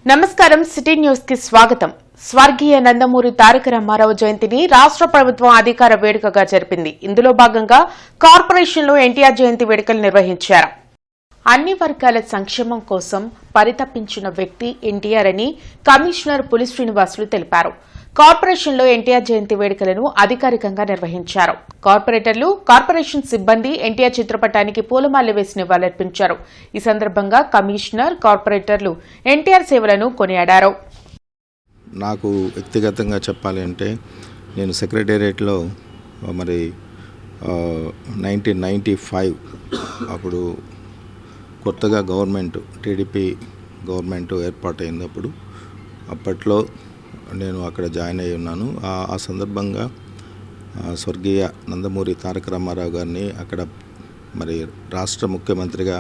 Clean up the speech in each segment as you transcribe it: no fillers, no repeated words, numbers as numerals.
నమస్కారం city news కి స్వాగతం. స్వర్గీయ నందమూరి తారక రామారావు జయంతిని రాష్ట్ర ప్రభుత్వం అధికార వేడుకగా జరిపింది. ఇందులో భాగంగా కార్పొరేషన్లో ఎన్టీఆర్ జయంతి వేడుకలు నిర్వహించారు. అన్ని వర్గాల సంక్షేమం కోసం పరితపించిన వ్యక్తి ఎన్టీఆర్ అని కమిషనర్ పులి శ్రీనివాసులు తెలిపారు. కార్పొరేషన్లో ఎన్టీఆర్ జయంతి వేడుకలను అధికారికంగా నిర్వహించారు. కార్పొరేటర్లు, కార్పొరేషన్ సిబ్బంది ఎన్టీఆర్ చిత్రపటానికి పూలమాల వేసి నివాళులర్పించారు. ఈ సందర్భంగా కమిషనర్, కార్పొరేటర్లు ఎన్టీఆర్ సేవలను కొనియాడారు. నాకు వ్యక్తిగతంగా చెప్పాలి అంటే నేను సెక్రటేరియట్లో 1995 అప్పుడు కొత్తగా గవర్నమెంట్ టీడీపీ గవర్నమెంట్ ఏర్పాటైనప్పుడు అప్పట్లో నేను అక్కడ జాయిన్ అయి ఉన్నాను. ఆ సందర్భంగా స్వర్గీయ నందమూరి తారక రామారావు గారిని అక్కడ రాష్ట్ర ముఖ్యమంత్రిగా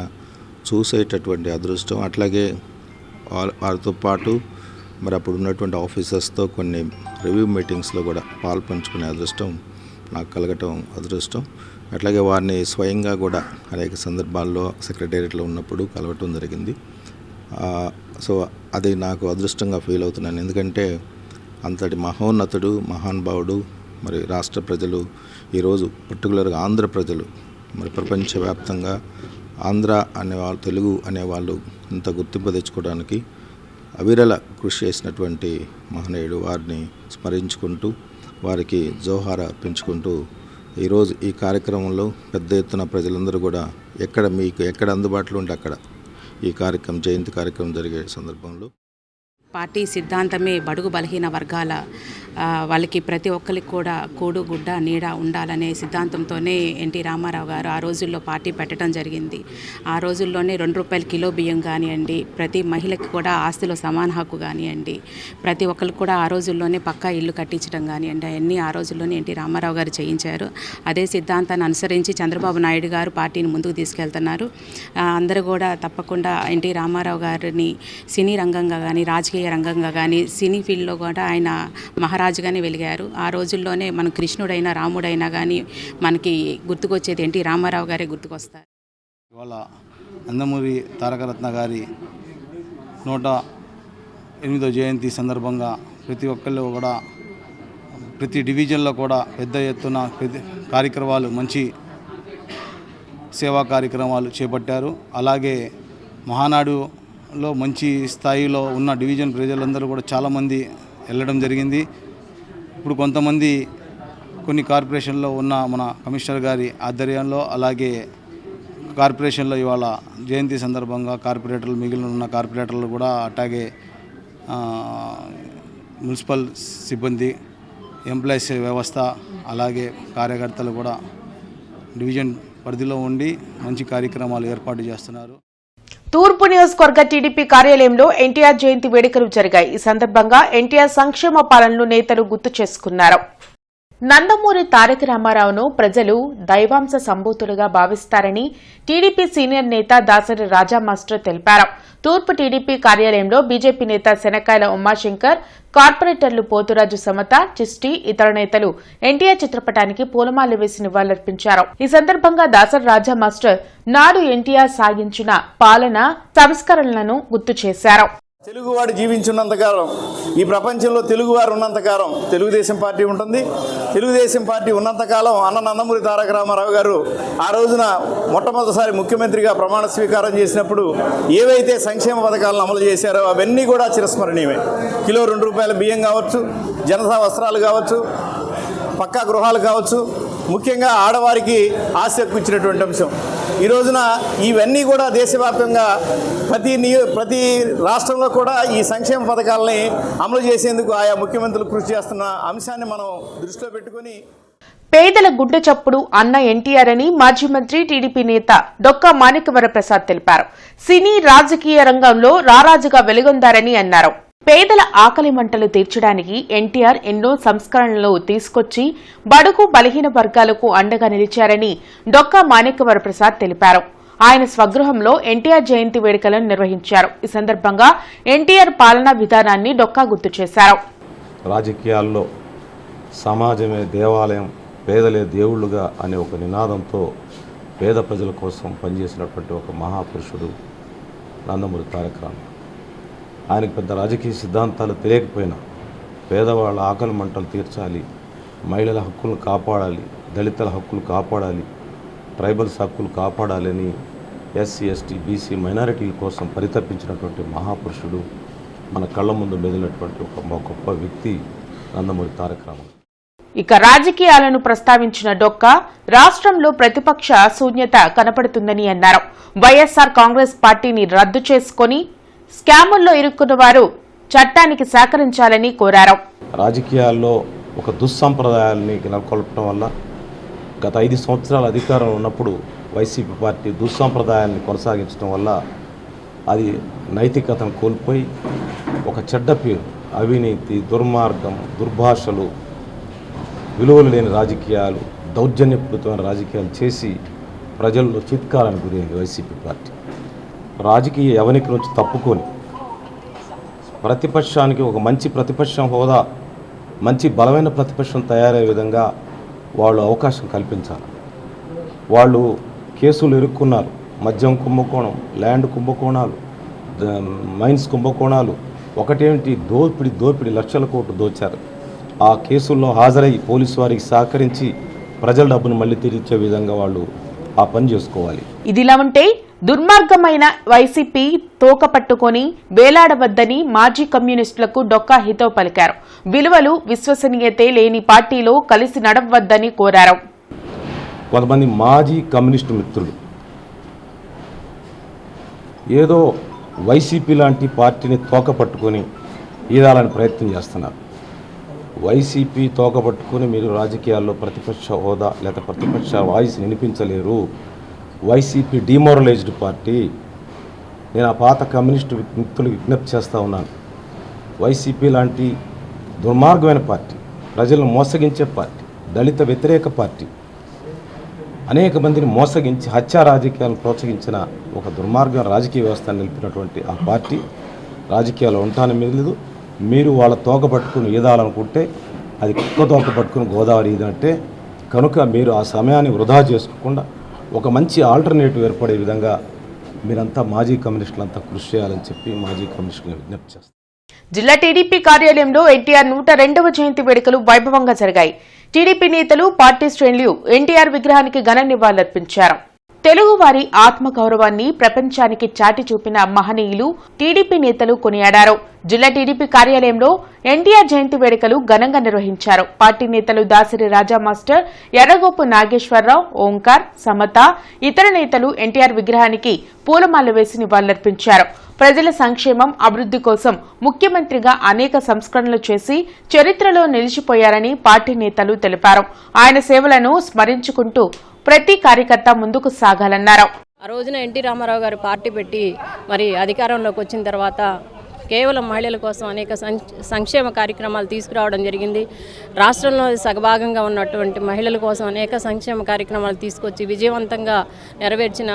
చూసేటటువంటి అదృష్టం, అట్లాగే వారితో పాటు అప్పుడు ఉన్నటువంటి ఆఫీసర్స్తో కొన్ని రివ్యూ మీటింగ్స్లో కూడా పాల్పంచుకునే అదృష్టం నాకు కలగటం అదృష్టం. అట్లాగే వారిని స్వయంగా కూడా అనేక సందర్భాల్లో సెక్రటేరియట్లో ఉన్నప్పుడు కలవటం జరిగింది. సో అది నాకు అదృష్టంగా ఫీల్ అవుతున్నాను. ఎందుకంటే అంతటి మహోన్నతుడు, మహానుభావుడు, రాష్ట్ర ప్రజలు ఈరోజు పర్టికులర్గా ఆంధ్ర ప్రజలు ప్రపంచవ్యాప్తంగా ఆంధ్ర అనేవాళ్ళు, తెలుగు అనేవాళ్ళు ఇంత గుర్తింపు తెచ్చుకోవడానికి అవిరల కృషి చేసినటువంటి మహనీయుడు. వారిని స్మరించుకుంటూ వారికి జోహార పెంచుకుంటూ ఈరోజు ఈ కార్యక్రమంలో పెద్ద ఎత్తున ప్రజలందరూ కూడా ఎక్కడ అందుబాటులో ఉంటే అక్కడ ఈ జయంతి కార్యక్రమం జరిగే సందర్భంలో పార్టీ సిద్ధాంతమే బడుగు బలహీన వర్గాల వాళ్ళకి ప్రతి ఒక్కరికి కూడా కూడు గుడ్డ నీడ ఉండాలనే సిద్ధాంతంతోనే ఎన్టీ రామారావు గారు ఆ రోజుల్లో పార్టీ పెట్టడం జరిగింది. ఆ రోజుల్లోనే ₹2 కిలో బియ్యం కానివ్వండి, ప్రతి మహిళకి కూడా ఆస్తిలో సమాన హక్కు కానివ్వండి, ప్రతి ఒక్కరికి కూడా ఆ రోజుల్లోనే పక్కా ఇల్లు కట్టించడం కానివ్వండి, అవన్నీ ఆ రోజుల్లోనే ఎన్టీ రామారావు గారు చేయించారు. అదే సిద్ధాంతాన్ని అనుసరించి చంద్రబాబు నాయుడు గారు పార్టీని ముందుకు తీసుకెళ్తున్నారు. అందరూ కూడా తప్పకుండా ఎన్టీ రామారావు గారిని సినీ రంగంగా కానీ, రాజకీయ రంగంగా కానీ, సినీ ఫీల్డ్లో కూడా ఆయన మహారాజుగానే వెలిగారు. ఆ రోజుల్లోనే మన కృష్ణుడైనా రాముడైనా కానీ మనకి గుర్తుకొచ్చేది ఎన్టీ రామారావు గారే గుర్తుకొస్తారు. ఇవాళ నందమూరి తారకరత్న గారి 108వ జయంతి సందర్భంగా ప్రతి ఒక్కళ్ళు కూడా ప్రతి డివిజన్లో కూడా పెద్ద ఎత్తున కార్యక్రమాలు, మంచి సేవా కార్యక్రమాలు చేపట్టారు. అలాగే మహానాడులో మంచి స్థాయిలో ఉన్న డివిజన్ ప్రజలందరూ కూడా చాలామంది వెళ్ళడం జరిగింది. ఇప్పుడు కొంతమంది కొన్ని కార్పొరేషన్లో ఉన్న మన కమిషనర్ గారి ఆధ్వర్యంలో, అలాగే కార్పొరేషన్లో ఇవాళ జయంతి సందర్భంగా కార్పొరేటర్లు, మిగిలిన ఉన్న కార్పొరేటర్లు కూడా, అట్లాగే మున్సిపల్ సిబ్బంది, ఎంప్లాయీస్ వ్యవస్థ, అలాగే కార్యకర్తలు కూడా డివిజన్ పరిధిలో ఉండి మంచి కార్యక్రమాలు ఏర్పాటు చేస్తున్నారు. తూర్పు నియోజకవర్గ టీడీపీ కార్యాలయంలో ఎన్టీఆర్ జయంతి వేడుకలు జరిగాయి. ఈ సందర్భంగా ఎన్టీఆర్ సంక్షేమ పాలనను నేతలు గుర్తు చేసుకున్నారు. నందమూరి తారక రామారావును ప్రజలు దైవాంశ సంభూతులుగా భావిస్తారని టీడీపీ సీనియర్ నేత దాసరి రాజా మాస్టర్ తెలిపారు. తూర్పు టీడీపీ కార్యాలయంలో బీజేపీ నేత శనకాయల ఉమాశంకర్, కార్పొరేటర్లు పోతురాజు సమత, చిస్టి, ఇతర నేతలు ఎన్టీఆర్ చిత్రపటానికి పూలమాల వేసి నివాళులర్పించారు. ఈ సందర్భంగా దాసరి రాజా మాస్టర్ నాడు ఎన్టీఆర్ సాగించిన పాలన సంస్కరణలను గుర్తు చేశారు. తెలుగువాడు జీవించున్నంతకాలం, ఈ ప్రపంచంలో తెలుగువారు ఉన్నంతకాలం తెలుగుదేశం పార్టీ ఉంటుంది. తెలుగుదేశం పార్టీ ఉన్నంతకాలం అన్న నందమూరి తారక రామారావు గారు ఆ రోజున మొట్టమొదటిసారి ముఖ్యమంత్రిగా ప్రమాణ స్వీకారం చేసినప్పుడు ఏవైతే సంక్షేమ పథకాలను అమలు చేశారో అవన్నీ కూడా చిరస్మరణీయమే. కిలో ₹2 బియ్యం కావచ్చు, జనతా వస్త్రాలు కావచ్చు, పక్కా గృహాలు కావచ్చు, ముఖ్యంగా ఆడవారికి ఆసక్తి ఇచ్చినటువంటి అంశం. ఈ రోజున ఇవన్నీ కూడా దేశవ్యాప్తంగా ప్రతి రాష్ట్రంలో కూడా ఈ సంక్షేమ పథకాలని అమలు చేసేందుకు ఆయా ముఖ్యమంత్రులు కృషి చేస్తున్న అంశాన్ని మనం దృష్టిలో పెట్టుకుని పేదల గుండె చప్పుడు అన్న ఎన్టీఆర్ అని మాజీ మంత్రి, టీడీపీ నేత డొక్కా మాణిక్యవరప్రసాద్ తెలిపారు. సినీ రాజకీయ రంగంలో రారాజుగా వెలుగొందారని అన్నారు. పేదల ఆకలి మంటలు తీర్చడానికి ఎన్టీఆర్ ఎన్నో సంస్కరణలు తీసుకొచ్చి బడుగు బలహీన వర్గాలకు అండగా నిలిచారని డొక్కా మాణిక్యవరప్రసాద్ తెలిపారు. ఆయన స్వగృహంలో ఎన్టీఆర్ జయంతి వేడుకలను నిర్వహించారు. ఈ సందర్భంగా ఎన్టీఆర్ పాలనా విధానాన్ని డొక్కా గుర్తు చేశారు. రాజకీయాల్లో సమాజమే దేవాలయం, పేదలే దేవుళ్లుగా అనే ఒక నినాదంతో పేద ప్రజల కోసం పనిచేసినటువంటి ఒక మహాపురుషుడు నందమూరి తారక రామారావు. ఆయనకు పెద్ద రాజకీయ సిద్ధాంతాలు తెలియకపోయినా పేదవాళ్ళ ఆకలి మంటలు తీర్చాలి, మహిళల హక్కులను కాపాడాలి, దళితుల హక్కులు కాపాడాలి, ట్రైబల్స్ హక్కులు కాపాడాలని ఎస్సీ ఎస్టీ బీసీ మైనారిటీల కోసం పరితపించినటువంటి మహాపురుషుడు, మన కళ్ళ ముందు మెదిలినటువంటి ఒక గొప్ప వ్యక్తి నందమూరి తారక రామారావు. ఇక రాజకీయాలను ప్రస్తావించిన డొక్కా రాష్ట్రంలో ప్రతిపక్ష శూన్యత కనపడుతుందని అన్నారు. వైఎస్సార్ కాంగ్రెస్ పార్టీని రద్దు చేసుకుని స్కాముల్లో ఇరుక్కున్న వారు చట్టానికి సహకరించాలని కోరారు. రాజకీయాల్లో ఒక దుస్సంప్రదాయాల్ని నెలకొల్పడం వల్ల గత 5 సంవత్సరాల అధికారంలో ఉన్నప్పుడు వైసీపీ పార్టీ దుస్సంప్రదాయాల్ని కొనసాగించడం వల్ల అది నైతికతను కోల్పోయి ఒక చెడ్డ పేరు, అవినీతి, దుర్మార్గం, దుర్భాషలు, విలువలు లేని రాజకీయాలు, దౌర్జన్యపూరితమైన రాజకీయాలు చేసి ప్రజల్లో చిత్కారానికి గురైంది వైసీపీ పార్టీ. రాజకీయ యవనిక నుంచి తప్పుకొని ప్రతిపక్షానికి ఒక మంచి ప్రతిపక్షం హోదా, మంచి బలమైన ప్రతిపక్షం తయారయ్యే విధంగా వాళ్ళు అవకాశం కల్పించాలి. వాళ్ళు కేసులు ఇరుక్కున్నారు. మద్యం కుంభకోణం, ల్యాండ్ కుంభకోణాలు, మైన్స్ కుంభకోణాలు, ఒకటేంటి దోపిడి లక్షల కోట్లు దోచారు. ఆ కేసుల్లో హాజరై పోలీసు వారికి సహకరించి ప్రజల డబ్బును మళ్ళీ తిరిగిచ్చే విధంగా వాళ్ళు ఆ పని చేసుకోవాలి. ఇదిలా ఉంటే దుర్మార్గమైన వైసీపీ తోక పట్టుకొని వేలాడవద్దని మాజీ కమ్యూనిస్టులకు డొక్కా హితవు పలికారు. విలువలు, విశ్వసనీయతే లేని పార్టీలో కలిసి నడవద్దని కోరారు. కొంతమంది మాజీ కమ్యూనిస్టు మిత్రులు ఏదో వైసీపీ లాంటి పార్టీని తోక పట్టుకొని ఈదాలని ప్రయత్నం చేస్తున్నారు. వైసీపీ తోక పట్టుకొని మీరు రాజకీయాల్లో ప్రతిపక్ష హోదా లేదా ప్రతిపక్ష వాయిస్ వినిపించలేరు. YCP demoralized party. నేను ఆ పాత కమ్యూనిస్టు మిత్రులకు విజ్ఞప్తి చేస్తూ ఉన్నాను. వైసీపీ లాంటి దుర్మార్గమైన పార్టీ, ప్రజలను మోసగించే పార్టీ, దళిత వ్యతిరేక పార్టీ, అనేక మందిని మోసగించి హత్యా రాజకీయాలను ప్రోత్సహించిన ఒక దుర్మార్గం రాజకీయ వ్యవస్థను నిలిపినటువంటి ఆ పార్టీ రాజకీయాలు ఉంటానని మిగలదు. మీరు వాళ్ళ తోక పట్టుకుని ఈదాలనుకుంటే అది కుక్క తోక పట్టుకుని గోదావరి ఈదంటే కనుక మీరు ఆ సమయాన్ని వృధా చేసుకోకుండా ఒక మంచి ఆల్టర్నేటివ్ ఏర్పడే విధంగా మీరంతా మాజీ కమ్యూనిస్టులంతా కృషి చేయాలని చెప్పి మాజీ కమ్యూనిస్టులను విజ్ఞప్తి చేస్తారు. జిల్లా టీడీపీ కార్యాలయంలో ఎన్టీఆర్ 102వ జయంతి వేడుకలు వైభవంగా జరిగాయి. టీడీపీ నేతలు, పార్టీ శ్రేణులు ఎన్టీఆర్ విగ్రహానికి ఘన నివాళులర్పించారు. తెలుగువారి ఆత్మగౌరవాన్ని ప్రపంచానికి చాటి చూపిన మహనీయులు టీడీపీ నేతలు కొనియాడారు. జిల్లా టీడీపీ కార్యాలయంలో ఎన్టీఆర్ జయంతి వేడుకలు ఘనంగా నిర్వహించారు. పార్టీ నేతలు దాసరి రాజా మాస్టర్, ఎర్రగోపు నాగేశ్వరరావు, ఓంకార్, సమత, ఇతర నేతలు ఎన్టీఆర్ విగ్రహానికి పూలమాల వేసి నివాళులర్పించారు. ప్రజల సంక్షేమం, అభివృద్ధి కోసం ముఖ్యమంత్రిగా అనేక సంస్కరణలు చేసి చరిత్రలో నిలిచిపోయారని పార్టీ నేతలు తెలిపారు. ఆయన సేవలను స్మరించుకుంటూ ప్రతి కార్యకర్త ముందుకు సాగాలన్నారు. ఆ రోజున ఎన్టీ రామారావు గారు పార్టీ పెట్టి మరి అధికారంలోకి వచ్చిన తర్వాత కేవలం మహిళల కోసం అనేక సంక్షేమ కార్యక్రమాలు తీసుకురావడం జరిగింది. రాష్ట్రంలో సగభాగంగా ఉన్నటువంటి మహిళల కోసం అనేక సంక్షేమ కార్యక్రమాలు తీసుకొచ్చి విజయవంతంగా నెరవేర్చిన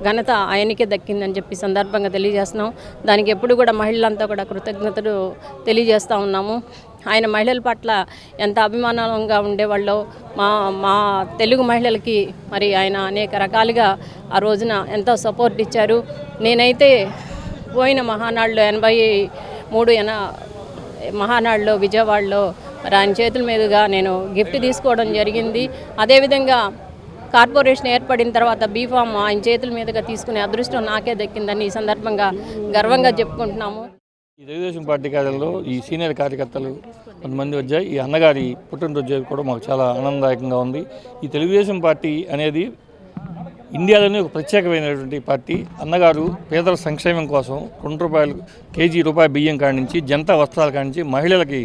ఘనత ఆయనకే దక్కిందని చెప్పి సందర్భంగా తెలియజేస్తున్నాం. దానికి ఎప్పుడు కూడా మహిళలంతా కూడా కృతజ్ఞతలు తెలియజేస్తూ ఉన్నాము. ఆయన మహిళల పట్ల ఎంత అభిమానంగా ఉండేవాళ్ళో మా తెలుగు మహిళలకి మరి ఆయన అనేక రకాలుగా ఆ రోజున ఎంతో సపోర్ట్ ఇచ్చారు. నేనైతే పోయిన మహానాడులో 83 మహానాడులో విజయవాడలో మరి ఆయన చేతుల మీదుగా నేను గిఫ్ట్ తీసుకోవడం జరిగింది. అదేవిధంగా కార్పొరేషన్ ఏర్పడిన తర్వాత బీఫామ్ ఆయన చేతుల మీదుగా తీసుకునే అదృష్టం నాకే దక్కిందని ఈ సందర్భంగా గర్వంగా చెప్పుకుంటున్నాము. ఈ తెలుగుదేశం పార్టీ కార్యాలయంలో ఈ సీనియర్ కార్యకర్తలు కొంతమంది వచ్చాయి. ఈ అన్నగారి పుట్టినరోజు కూడా మాకు చాలా ఆనందదాయకంగా ఉంది. ఈ తెలుగుదేశం పార్టీ అనేది ఇండియాలోనే ఒక ప్రత్యేకమైనటువంటి పార్టీ. అన్నగారు పేదల సంక్షేమం కోసం ₹2 కేజీ బియ్యం కాడి నుంచి జనతా వస్త్రాల కాడి నుంచి మహిళలకి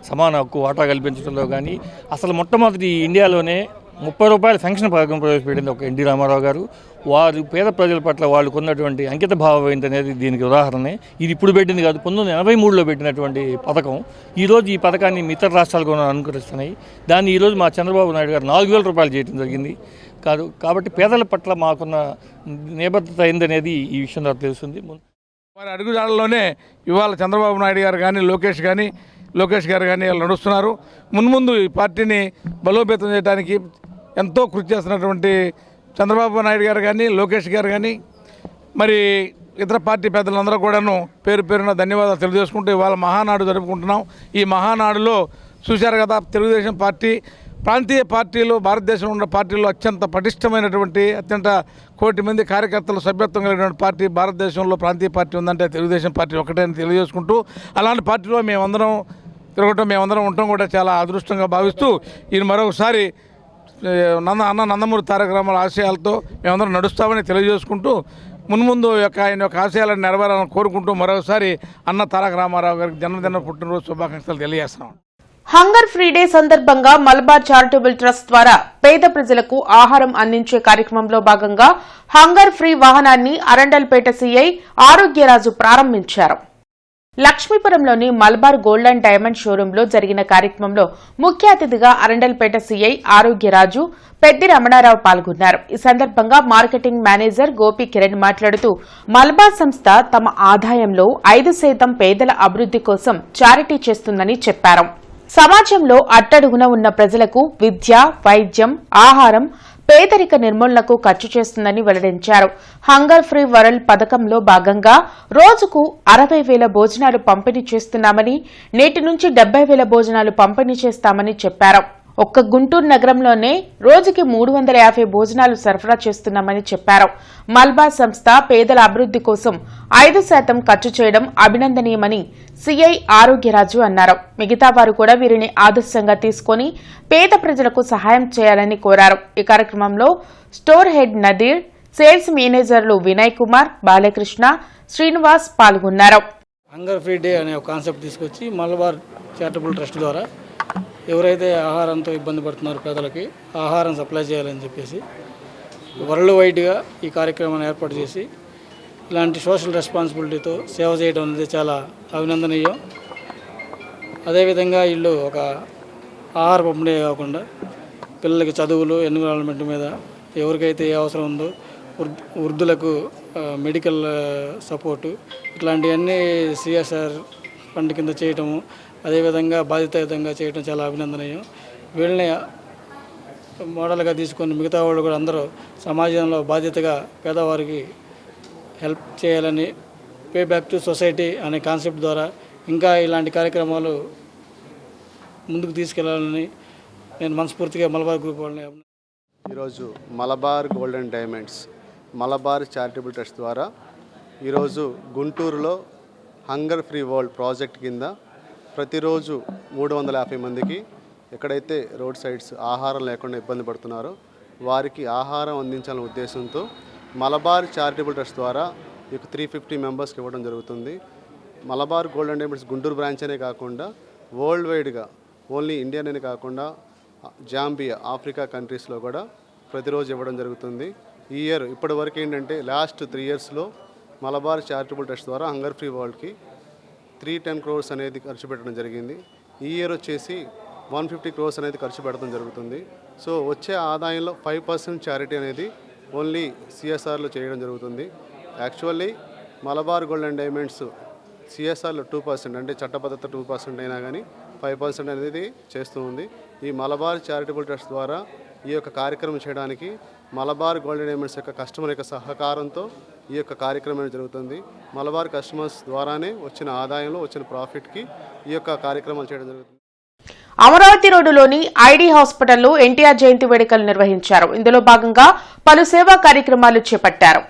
సమాన హక్కు వాటా కల్పించడంలో కానీ అసలు మొట్టమొదటి ఇండియాలోనే ₹30 పెన్షన్ పథకం ప్రవేశపెట్టింది ఒక ఎన్టీ రామారావు గారు. వారు పేద ప్రజల పట్ల వాళ్ళు కొన్నటువంటి అంకిత భావం ఏంటనేది దీనికి ఉదాహరణే. ఇది ఇప్పుడు పెట్టింది కాదు, 1983లో పెట్టినటువంటి పథకం. ఈరోజు ఈ పథకాన్ని ఇతర రాష్ట్రాలు కూడా అనుకరిస్తున్నాయి. దాన్ని ఈరోజు మా చంద్రబాబు నాయుడు గారు ₹4000 చేయడం జరిగింది. కాబట్టి పేదల పట్ల మాకున్న నిబద్ధత ఏందనేది ఈ విషయం ద్వారా తెలుస్తుంది. వారి అడుగుజాడల్లోనే ఇవాళ చంద్రబాబు నాయుడు గారు కానీ లోకేష్ గారు కానీ వాళ్ళు నడుస్తున్నారు. మున్ముందు ఈ పార్టీని బలోపేతం చేయడానికి ఎంతో కృషి చేస్తున్నటువంటి చంద్రబాబు నాయుడు గారు కానీ లోకేష్ గారు కానీ మరి ఇతర పార్టీ పెద్దలందరూ కూడాను పేరు పేరున ధన్యవాదాలు తెలియజేసుకుంటూ ఇవాళ మహానాడు జరుపుకుంటున్నాం. ఈ మహానాడులో చూశారు కదా, తెలుగుదేశం పార్టీ ప్రాంతీయ పార్టీలు, భారతదేశంలో ఉన్న పార్టీల్లో అత్యంత పటిష్టమైనటువంటి, అత్యంత 1 కోటి మంది కార్యకర్తలు సభ్యత్వం కలిగినటువంటి పార్టీ భారతదేశంలో ప్రాంతీయ పార్టీ ఉందంటే తెలుగుదేశం పార్టీ ఒకటే అని తెలియజేసుకుంటూ, అలాంటి పార్టీలో మేమందరం తిరగటం, మేమందరం ఉండటం కూడా చాలా అదృష్టంగా భావిస్తూ, ఈయన మరొకసారి నందమూరి తారక రామారావు ఆశయాలతో మేమందరం నడుస్తామని తెలియజేసుకుంటూ, మున్ముందు ఆయన యొక్క ఆశయాలను నెరవేరాలని కోరుకుంటూ మరొకసారి అన్న తారక రామారావు గారికి జన్మదిన పుట్టినరోజు శుభాకాంక్షలు తెలియజేస్తున్నాం. హంగర్ ఫ్రీ డే సందర్భంగా మలబార్ చారిటబుల్ ట్రస్ట్ ద్వారా పేద ప్రజలకు ఆహారం అందించే కార్యక్రమంలో భాగంగా హంగర్ ఫ్రీ వాహనాన్ని అరండల్పేట సీఐ ఆరోగ్యరాజు ప్రారంభించారు. లక్ష్మీపురంలోని మలబార్ గోల్డ్ అండ్ డైమండ్ షోరూంలో జరిగిన కార్యక్రమంలో ముఖ్య అతిథిగా అరండల్పేట సీఐ ఆరోగ్యరాజు, పెద్ది రమణారావు పాల్గొన్నారు. ఈ సందర్భంగా మార్కెటింగ్ మేనేజర్ గోపి కిరణ్ మాట్లాడుతూ, మలబార్ సంస్థ తమ ఆదాయంలో 5% పేదల అభివృద్ది కోసం చారిటీ చేస్తుందని చెప్పారు. సమాజంలో అట్టడుగున ఉన్న ప్రజలకు విద్య, వైద్యం, ఆహారం, పేదరిక నిర్మూలనకు ఖర్చు చేస్తుందని వెల్లడించారు. హంగర్ ఫ్రీ వరల్డ్ పథకంలో భాగంగా రోజుకు 60,000 భోజనాలు పంపిణీ చేస్తున్నామని, నేటి నుంచి 70,000 భోజనాలు పంపిణీ చేస్తామని చెప్పారు. ఒక్క గుంటూరు నగరంలోనే రోజుకి 350 భోజనాలు సరఫరా చేస్తున్నామని చెప్పారు. మల్బార్ సంస్థ పేదల అభివృద్ది కోసం 5% ఖర్చు చేయడం అభినందనీయమని సీఐ ఆరోగ్యరాజు అన్నారు. మిగతా వారు కూడా వీరిని ఆదర్శంగా తీసుకుని పేద ప్రజలకు సహాయం చేయాలని కోరారు. ఈ కార్యక్రమంలో స్టోర్ హెడ్ నదీర్, సేల్స్ మేనేజర్లు వినయ్ కుమార్, బాలకృష్ణ, శ్రీనివాస్ పాల్గొన్నారు. హంగర్ ఫ్రీ డే అనే ఒక కాన్సెప్ట్ తీసుకొచ్చి మలబార్ చారిటబుల్ ట్రస్ట్ ద్వారా ఎవరైతే ఆహారంతో ఇబ్బంది పడుతున్నారో పేదలకి ఆహారం సప్లై చేయాలని చెప్పేసి వరల్డ్ వైడ్గా ఈ కార్యక్రమాన్ని ఏర్పాటు చేసి ఇలాంటి సోషల్ రెస్పాన్సిబిలిటీతో సేవ చేయడం అనేది చాలా అభినందనీయం. అదేవిధంగా వీళ్ళు ఒక ఆహార పంపిణీ కాకుండా పిల్లలకి చదువులు, ఎన్విరాన్మెంట్ మీద ఎవరికైతే ఏ అవసరం ఉందో, వృద్ధులకు మెడికల్ సపోర్టు, ఇట్లాంటివన్నీ సిఎస్ఆర్ ఫండ్ కింద చేయటము, అదేవిధంగా బాధ్యతాయుతంగా చేయడం చాలా అభినందనీయం. వీళ్ళని మోడల్గా తీసుకొని మిగతా వాళ్ళు కూడా అందరూ సమాజంలో బాధ్యతగా పేదవారికి హెల్ప్ చేయాలని, పే బ్యాక్ టు సొసైటీ అనే కాన్సెప్ట్ ద్వారా ఇంకా ఇలాంటి కార్యక్రమాలు ముందుకు తీసుకెళ్లాలని నేను మనస్ఫూర్తిగా మలబార్ గ్రూప్ వాళ్ళని. ఈరోజు Malabar gold and diamonds, Malabar charitable trust ద్వారా ఈరోజు గుంటూరులో హంగర్ ఫ్రీ వరల్డ్ ప్రాజెక్ట్ కింద ప్రతిరోజు 350 మందికి ఎక్కడైతే రోడ్ సైడ్స్ ఆహారం లేకుండా ఇబ్బంది పడుతున్నారో వారికి ఆహారం అందించాలనే ఉద్దేశంతో మలబార్ చారిటబుల్ ట్రస్ట్ ద్వారా ఇక 350 మెంబర్స్కి ఇవ్వడం జరుగుతుంది. Malabar gold and diamonds Guntur branch అనే కాకుండా వరల్డ్ వైడ్గా ఓన్లీ ఇండియానే కాకుండా జాంబియా, ఆఫ్రికా కంట్రీస్లో కూడా ప్రతిరోజు ఇవ్వడం జరుగుతుంది. ఈ ఇయర్ ఇప్పటి వరకు ఏంటంటే లాస్ట్ 3 ఇయర్స్లో మలబార్ చారిటబుల్ ట్రస్ట్ ద్వారా హంగర్ ఫ్రీ వరల్డ్కి 310 crores అనేది ఖర్చు పెట్టడం జరిగింది. ఈ ఇయర్ వచ్చేసి 150 crores అనేది ఖర్చు పెట్టడం జరుగుతుంది. సో వచ్చే ఆదాయంలో 5% చారిటీ అనేది ఓన్లీ సిఎస్ఆర్లో చేయడం జరుగుతుంది. Actually Malabar gold and diamonds సిఎస్ఆర్లో 2% అంటే చట్టబద్ధత 2% అయినా కానీ 5% అనేది చేస్తూ ఉంది. ఈ మలబార్ చారిటబుల్ ట్రస్ట్ ద్వారా ఈ యొక్క కార్యక్రమం చేయడానికి మలబార్ గోల్డ్ అండ్ డైమండ్స్ యొక్క కస్టమర్ యొక్క సహకారంతో ఈ యొక్క కార్యక్రమం జరుగుతుంది. మలబార్ కస్టమర్స్ ద్వారానే వచ్చిన ఆదాయంలో వచ్చిన ప్రాఫిట్కి ఈ యొక్క కార్యక్రమాలు చేయడం జరుగుతుంది. అమరావతి రోడ్డులోని ఐడీ హాస్పిటల్లో ఎన్టీఆర్ జయంతి వేడుకలు నిర్వహించారు. ఇందులో భాగంగా పలు సేవా కార్యక్రమాలు చేపట్టారు.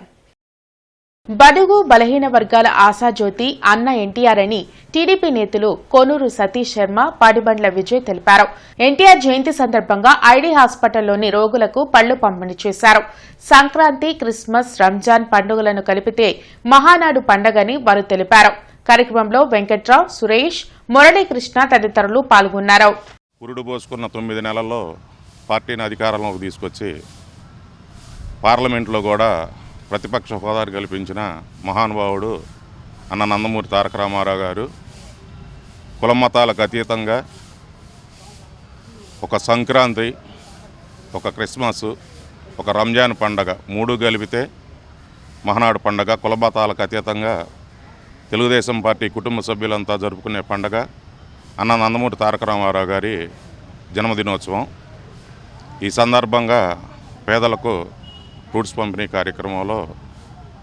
బడుగు బలహీన వర్గాల ఆశాజ్యోతి అన్న ఎన్టీఆర్ అని టీడీపీ నేతలు కోనూరు సతీష్ శర్మ, పాడిబండ్ల విజయ్ తెలిపారు. ఎన్టీఆర్ జయంతి సందర్భంగా ఐడీ హాస్పిటల్లోని రోగులకు పళ్లు పంపిణీ చేశారు. సంక్రాంతి, క్రిస్మస్, రంజాన్ పండుగలను కలిపితే మహానాడు పండగని వారు తెలిపారు. కార్యక్రమంలో వెంకట్రావు, సురేష్, మురళీకృష్ణ తదితరులు పాల్గొన్నారు. పురుడు పోసుకున్న 9 నెలల్లో పార్టీని అధికారంలోకి తీసుకొచ్చి పార్లమెంట్లో కూడా ప్రతిపక్ష హోదాను కల్పించిన మహానుభావుడు అన్న నందమూరి తారక రామారావు గారు కులమతాలకు అతీతంగా ఒక సంక్రాంతి, ఒక క్రిస్మస్, ఒక రంజాన్ పండగ 3 కలిపితే మహానాడు పండగ, కులమతాలకు అతీతంగా తెలుగుదేశం పార్టీ కుటుంబ సభ్యులంతా జరుపుకునే పండగ అన్న నందమూరి తారక రామారావు గారి జన్మదినోత్సవం. ఈ సందర్భంగా పేదలకు ఫ్రూట్స్ పంపిణీ కార్యక్రమంలో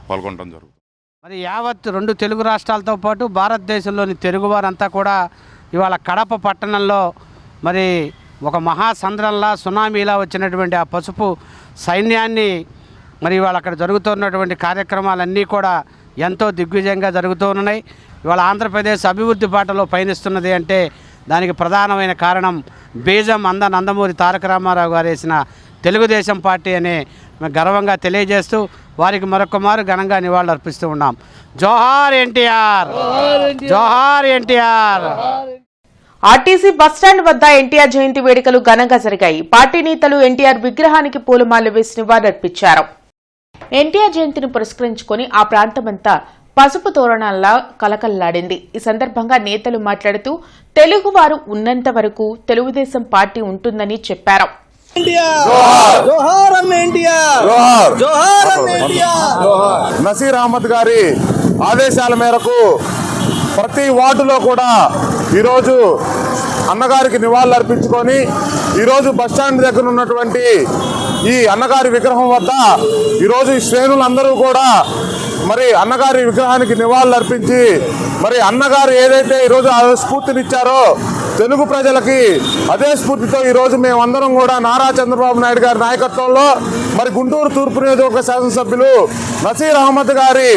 పాల్గొనడం జరుగుతుంది. మరి యావత్ 2 తెలుగు రాష్ట్రాలతో పాటు భారతదేశంలోని తెలుగువారంతా కూడా ఇవాళ కడప పట్టణంలో మరి ఒక మహాసంద్రంలా సునామీలా వచ్చినటువంటి ఆ పసుపు సైన్యాన్ని మరి ఇవాళ అక్కడ జరుగుతున్నటువంటి కార్యక్రమాలన్నీ కూడా ఎంతో దిగ్విజయంగా జరుగుతూ ఉన్నాయి. ఇవాళ ఆంధ్రప్రదేశ్ అభివృద్ధి బాటలో పయనిస్తున్నది అంటే దానికి ప్రధానమైన కారణం బీజం నందమూరి తారక రామారావు గారు వేసిన తెలుగుదేశం పార్టీ అనే గర్వంగా తెలియజేస్తూ వారికి మరొక మారు ఘనంగా నివాళులు అర్పిస్తూ ఉన్నాం. జోహార్ ఎన్టీఆర్, జోహార్ ఎన్టీఆర్. ఆర్టీసీ బస్టాండ్ వద్ద ఎన్టీఆర్ జయంతి వేడుకలు ఘనంగా జరిగాయి. పార్టీ నేతలు ఎన్టీఆర్ విగ్రహానికి పూలమాలలు వేసి నివాళులర్పించారు. ఎన్టీఆర్ జయంతిని పురస్కరించుకుని ఆ ప్రాంతమంతా పసుపు తోరణాల్లా కలకల్లాడింది. ఈ సందర్భంగా నేతలు మాట్లాడుతూ తెలుగువారు ఉన్నంత వరకు తెలుగుదేశం పార్టీ ఉంటుందని చెప్పారు. నసీర్ అహ్మద్ గారి ఆదేశాల మేరకు ప్రతి వార్డులో కూడా ఈరోజు అన్నగారికి నివాళులు అర్పించుకొని ఈరోజు బస్టాండ్ దగ్గర ఉన్నటువంటి ఈ అన్నగారి విగ్రహం వద్ద ఈరోజు ఈ శ్రేణులందరూ కూడా మరి అన్నగారి విగ్రహానికి నివాళులు అర్పించి మరి అన్నగారు ఏదైతే ఈరోజు స్ఫూర్తినిచ్చారో తెలుగు ప్రజలకి అదే స్ఫూర్తితో ఈరోజు మేమందరం కూడా నారా చంద్రబాబు నాయుడు గారి నాయకత్వంలో మరి గుంటూరు తూర్పు నియోజకవర్గ శాసనసభ్యులు నసీర్ అహ్మద్ గారి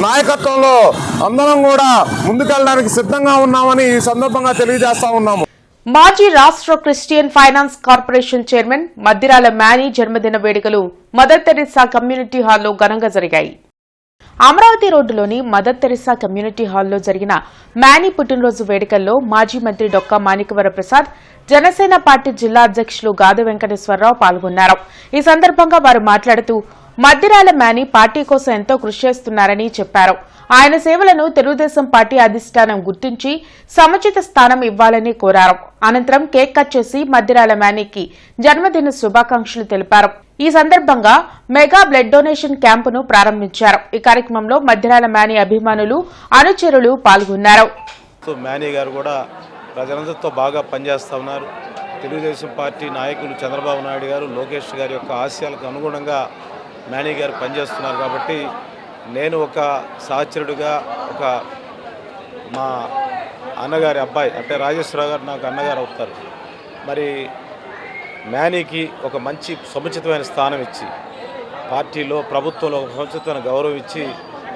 నాయకత్వంలో అందరం కూడా ముందుకెళ్ళడానికి సిద్ధంగా ఉన్నామని ఈ సందర్భంగా తెలియజేస్తా ఉన్నాము. మాజీ రాష్ట్ర Christian finance corporation chairman Maddirala many జన్మదిన వేడుకలు మదర్ తెరెసా కమ్యూనిటీ హాల్లో ఘనంగా జరిగాయి. అమరావతి రోడ్డులోని మదర్ తెరెసా కమ్యూనిటీ హాల్లో జరిగిన మ్యానీ పుట్టినరోజు వేడుకల్లో మాజీ మంత్రి డొక్కా మాణిక్యవర ప్రసాద్, జనసేన పార్టీ జిల్లా అధ్యక్షులు గాది వెంకటేశ్వరరావు పాల్గొన్నారు. ఈ సందర్భంగా వారు మాట్లాడుతూ మద్దిరాల మ్యానీ పార్టీ కోసం ఎంతో కృషి చేస్తున్నారని చెప్పారు. ఆయన సేవలను తెలుగుదేశం పార్టీ అధిష్టానం గుర్తించి సముచిత స్థానం ఇవ్వాలని కోరారు. అనంతరం కేక్ కట్ చేసి మద్దిరాల మ్యానీకి జన్మదిన శుభాకాంక్షలు తెలిపారు. ఈ సందర్భంగా మెగా బ్లడ్ డొనేషన్ క్యాంపును ప్రారంభించారు. ఈ కార్యక్రమంలో మద్దిరాల మ్యానీ అభిమానులు, అనుచరులు పాల్గొన్నారు. మ్యానీ గారు కూడా ప్రజలందరితో బాగా పనిచేస్తూ ఉన్నారు. తెలుగుదేశం పార్టీ నాయకులు చంద్రబాబు నాయుడు గారు, లోకేష్ గారి యొక్క ఆశయాలకు అనుగుణంగా మ్యానీ గారు పనిచేస్తున్నారు. కాబట్టి నేను ఒక సహచరుడిగా ఒక మా అన్నగారి అబ్బాయి అంటే రాజేశ్వరరావు గారు నాకు అన్నగారు అవుతారు. మరి మ్యానీకి ఒక మంచి సముచితమైన స్థానం ఇచ్చి పార్టీలో ప్రభుత్వంలో ఒక సముచితమైన గౌరవం ఇచ్చి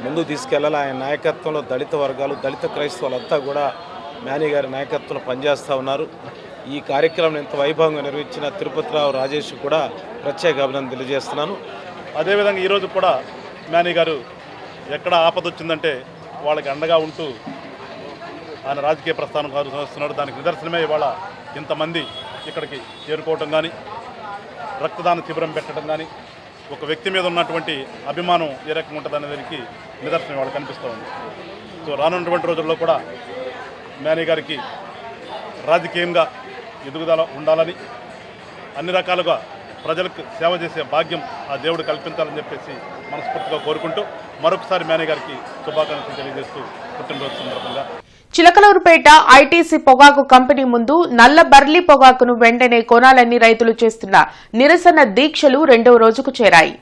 ముందుకు తీసుకెళ్లాలి. ఆయన నాయకత్వంలో దళిత వర్గాలు, దళిత క్రైస్తవులంతా కూడా మ్యానీ గారి నాయకత్వంలో పనిచేస్తూ ఉన్నారు. ఈ కార్యక్రమం ఎంత వైభవంగా నిర్వహించిన తిరుపతిరావు రాజేష్ కూడా ప్రత్యేక అభినందన తెలియజేస్తున్నాను. అదేవిధంగా ఈరోజు కూడా మ్యానీ గారు ఎక్కడ ఆపద వచ్చిందంటే వాళ్ళకి అండగా ఉంటూ ఆయన రాజకీయ ప్రస్థానం సాగిస్తున్నారు. దానికి నిదర్శనమే ఇవాళ ఇంతమంది ఇక్కడికి చేరుకోవటం కానీ, రక్తదాన శిబిరం పెట్టడం కానీ, ఒక వ్యక్తి మీద ఉన్నటువంటి అభిమానం ఏ రకంగా ఉంటుంది అనే దానికి నిదర్శనం ఇవాళ కనిపిస్తూ ఉంది. సో రానున్నటువంటి రోజుల్లో కూడా మ్యానీ గారికి రాజకీయంగా ఎదుగుదల ఉండాలని, అన్ని రకాలుగా ప్రజలకు సేవ చేసే భాగ్యం ఆ దేవుడు కల్పించాలని చెప్పేసి మనస్ఫూర్తిగా కోరుకుంటూ మరొకసారి మ్యానీ గారికి శుభాకాంక్షలు తెలియజేస్తూ పుట్టినరోజు సందర్భంగా చిలకలూరుపేట ఐటీసీ పొగాకు కంపెనీ ముందు నల్ల బర్లీ పొగాకును వెంటనే కొనాలని రైతులు చేస్తున్న నిరసన దీక్షలు 2వ రోజుకు చేరాయి.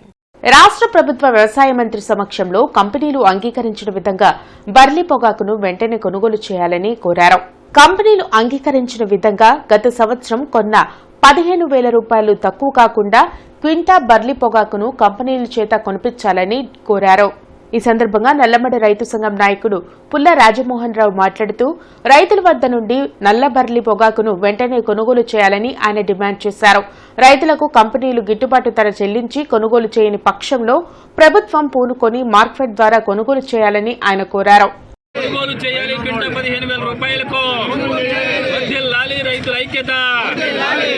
రాష్ట్ర ప్రభుత్వ వ్యవసాయ మంత్రి సమక్షంలో కంపెనీలు అంగీకరించిన విధంగా బర్లీ పొగాకును వెంటనే కొనుగోలు చేయాలని కోరారు. కంపెనీలు అంగీకరించిన విధంగా గత సంవత్సరం కొన్న 15,000 రూపాయలు తక్కువ కాకుండా క్వింటా బర్లీ పొగాకును కంపెనీల చేత కొనిపించాలని కోరారు. ఈ సందర్భంగా నల్లమడ రైతు సంఘం నాయకుడు పుల్ల రాజమోహన్ రావు మాట్లాడుతూ రైతుల వద్ద నుండి నల్ల బర్లీ పొగాకును వెంటనే కొనుగోలు చేయాలని ఆయన డిమాండ్ చేశారు. రైతులకు కంపెనీలు గిట్టుబాటు ధర చెల్లించి కొనుగోలు చేయని పక్షంలో ప్రభుత్వం పూనుకొని మార్కెట్ ద్వారా కొనుగోలు చేయాలని ఆయన కోరారు. కొనుగోలు చేయాలి. క్వింటా 15,000 రూపాయలకు వర్ధిల్లాలి. రైతుల ఐక్యత,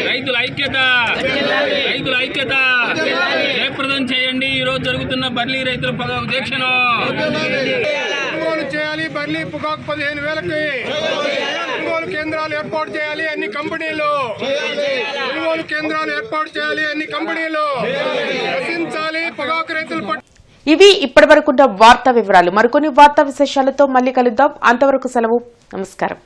రైతుల ఐక్యత, రైతుల ఐక్యత జయప్రదం చేయండి. ఈ రోజు జరుగుతున్న బర్లీ రైతుల పొగాకు దీక్షను కొనుగోలు చేయాలి. బర్లీ పొగాకు 15,000కి కొనుగోలు కేంద్రాలు ఏర్పాటు చేయాలి. అన్ని కంపెనీలు కొనుగోలు కేంద్రాలు ఏర్పాటు చేయాలి. అన్ని కంపెనీలు రచించాలి. పొగాకు రైతులు ఇవి ఇప్పటివరకున్న వార్తా వివరాలు. మరికొన్ని వార్తా విశేషాలతో మళ్లీ కలుద్దాం. అంతవరకు సెలవు. నమస్కారం.